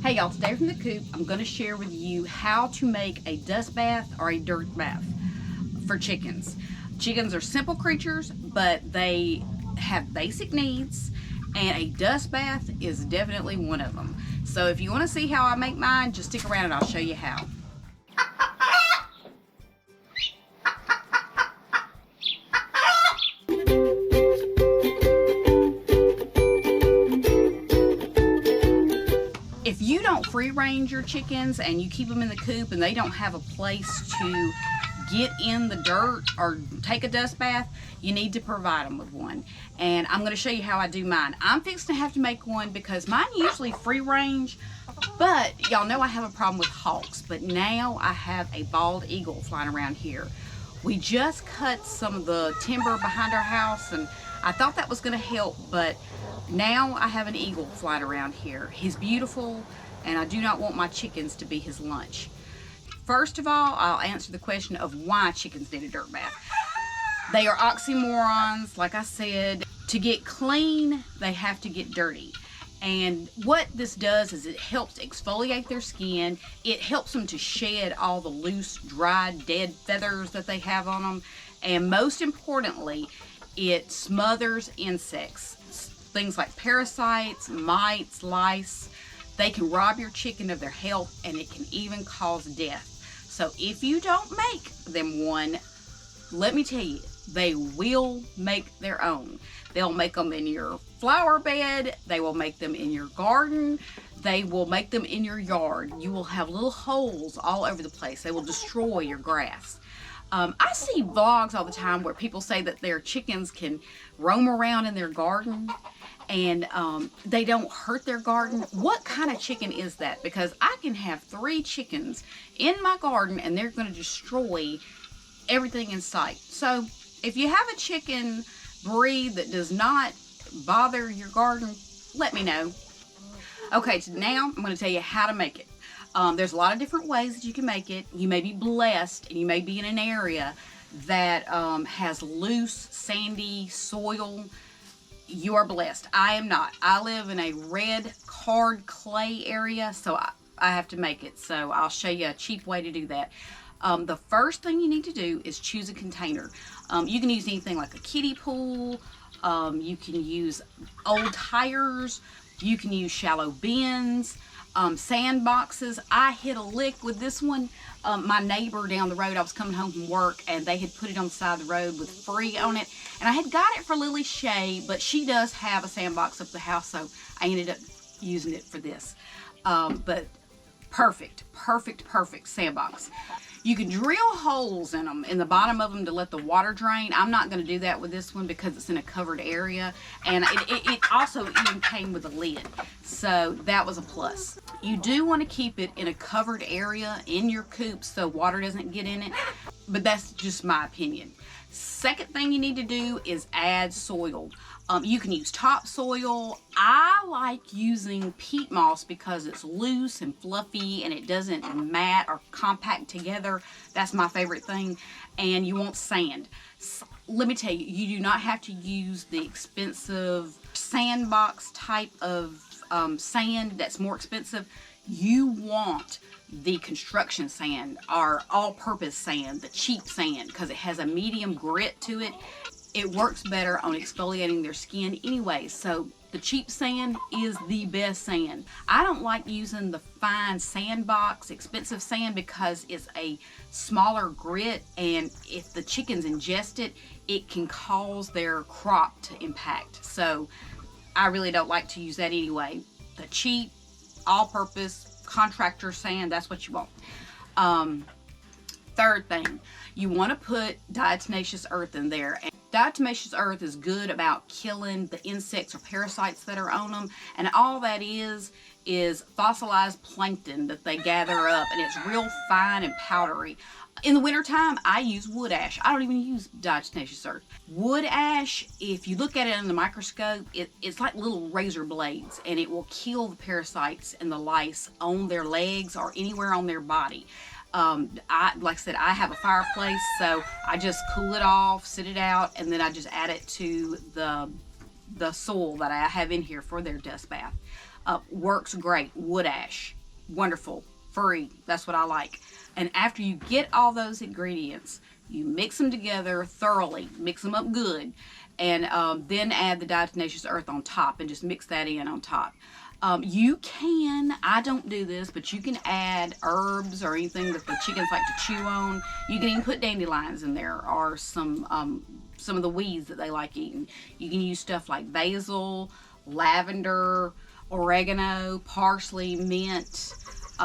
Hey y'all, today from the coop, I'm going to share with you how to make a dust bath or a dirt bath for chickens. Chickens are simple creatures, but they have basic needs, and a dust bath is definitely one of them. So if you want to see how I make mine, just stick around and I'll show you how. If you don't free range your chickens and you keep them in the coop and they don't have a place to get in the dirt or take a dust bath, you need to provide them with one. And I'm going to show you how I do mine. I'm fixing to have to make one because mine usually free range, but y'all know I have a problem with hawks. But now I have a bald eagle flying around here. We just cut some of the timber behind our house and I thought that was going to help, but now I have an eagle flying around here. He's beautiful and I do not want my chickens to be his lunch. First of all, I'll answer the question of why chickens need a dirt bath. They are oxymorons, like I said. To get clean, they have to get dirty. And what this does is it helps exfoliate their skin. It helps them to shed all the loose, dried, dead feathers that they have on them. And most importantly, it smothers insects. Things like parasites, mites, lice. They can rob your chicken of their health and it can even cause death. So if you don't make them one, let me tell you, they will make their own. They'll make them in your flower bed. They will make them in your garden. They will make them in your yard. You will have little holes all over the place. They will destroy your grass. I see vlogs all the time where people say that their chickens can roam around in their garden and they don't hurt their garden. What kind of chicken is that? Because I can have 3 chickens in my garden and they're going to destroy everything in sight. So if you have a chicken breed that does not bother your garden, let me know. Okay, so now I'm going to tell you how to make it. There's a lot of different ways that you can make it. You may be blessed and you may be in an area that has loose, sandy soil. You are blessed. I am not. I live in a red hard clay area, so I have to make it. So I'll show you a cheap way to do that. The first thing you need to do is choose a container. You can use anything like a kiddie pool. You can use old tires. You can use shallow bins. Sand boxes. I hit a lick with this one. My neighbor down the road, I was coming home from work and they had put it on the side of the road with free on it. And I had got it for Lily Shay, but she does have a sandbox up the house, so I ended up using it for this. But perfect sandbox. You can drill holes in them, in the bottom of them, to let the water drain. I'm not going to do that with this one because it's in a covered area. And it also even came with a lid. So that was a plus. You do want to keep it in a covered area in your coop so water doesn't get in it. But that's just my opinion. Second thing you need to do is add soil. You can use topsoil. I like using peat moss because it's loose and fluffy and it doesn't mat or compact together. That's my favorite thing. And you want sand. Let me tell you, you do not have to use the expensive sandbox type of sand that's more expensive. You want the construction sand or all-purpose sand, the cheap sand, because it has a medium grit to it. It works better on exfoliating their skin anyway, so the cheap sand is the best sand. I don't like using the fine sandbox, expensive sand, because it's a smaller grit, and if the chickens ingest it, it can cause their crop to impact. So I really don't like to use that anyway. The cheap, all-purpose contractor sand, that's what you want. Third thing, you want to put diatomaceous earth in there. And diatomaceous earth is good about killing the insects or parasites that are on them, and all that is fossilized plankton that they gather up, and it's real fine and powdery. In the wintertime, I use wood ash. I don't even use diatomaceous earth. Wood ash, if you look at it in the microscope, it's like little razor blades, and it will kill the parasites and the lice on their legs or anywhere on their body. Like I said, I have a fireplace, so I just cool it off, sit it out, and then I just add it to the soil that I have in here for their dust bath. Works great. Wood ash. wonderful, free. That's what I like. And after you get all those ingredients, you mix them together thoroughly, mix them up good, and then add the diatomaceous earth on top and just mix that in on top. You can, I don't do this, but you can add herbs or anything that the chickens like to chew on. You can even put dandelions in there, or some of the weeds that they like eating. You can use stuff like basil, lavender, oregano, parsley, mint,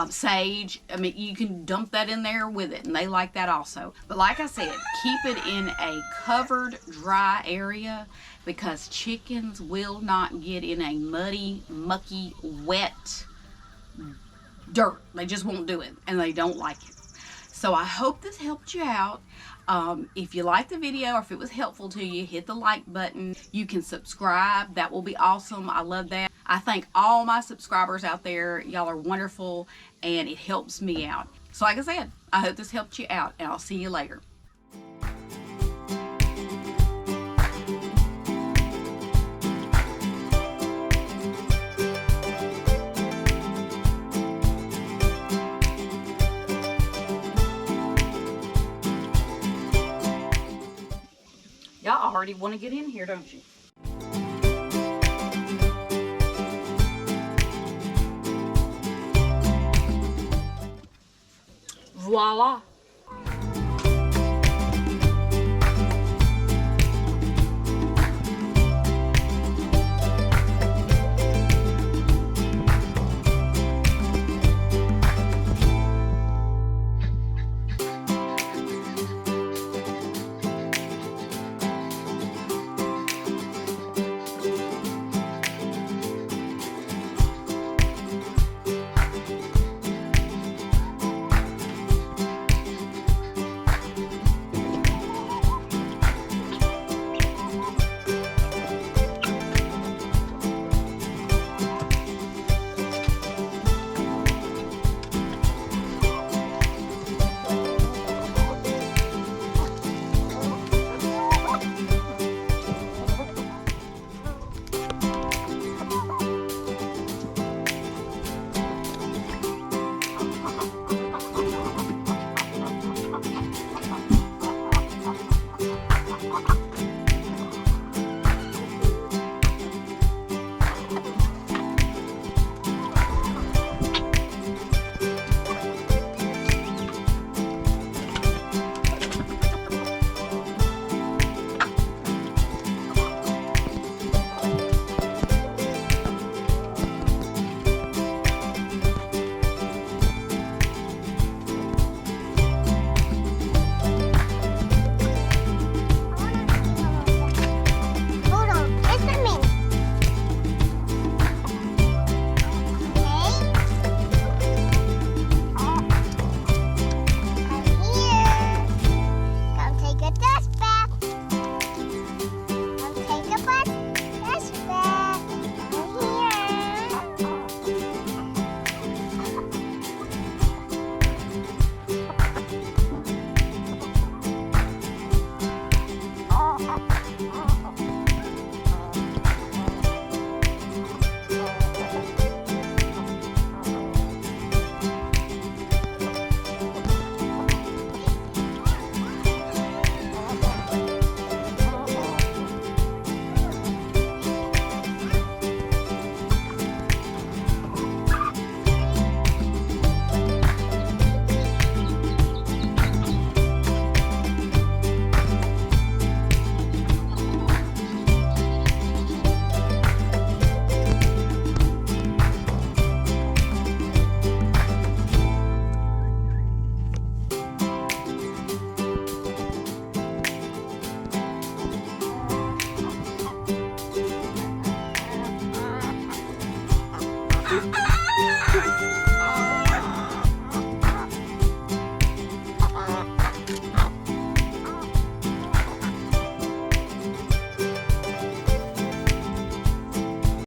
sage. I mean, you can dump that in there with it, and they like that also. But like I said, keep it in a covered, dry area, because chickens will not get in a muddy, mucky, wet dirt. They just won't do it, and they don't like it. So I hope this helped you out. If you liked the video, or if it was helpful to you, hit the like button. You can subscribe. That will be awesome. I love that. I thank all my subscribers out there. Y'all are wonderful, and it helps me out. So like I said, I hope this helped you out, and I'll see you later. Y'all already want to get in here, don't you? Voila!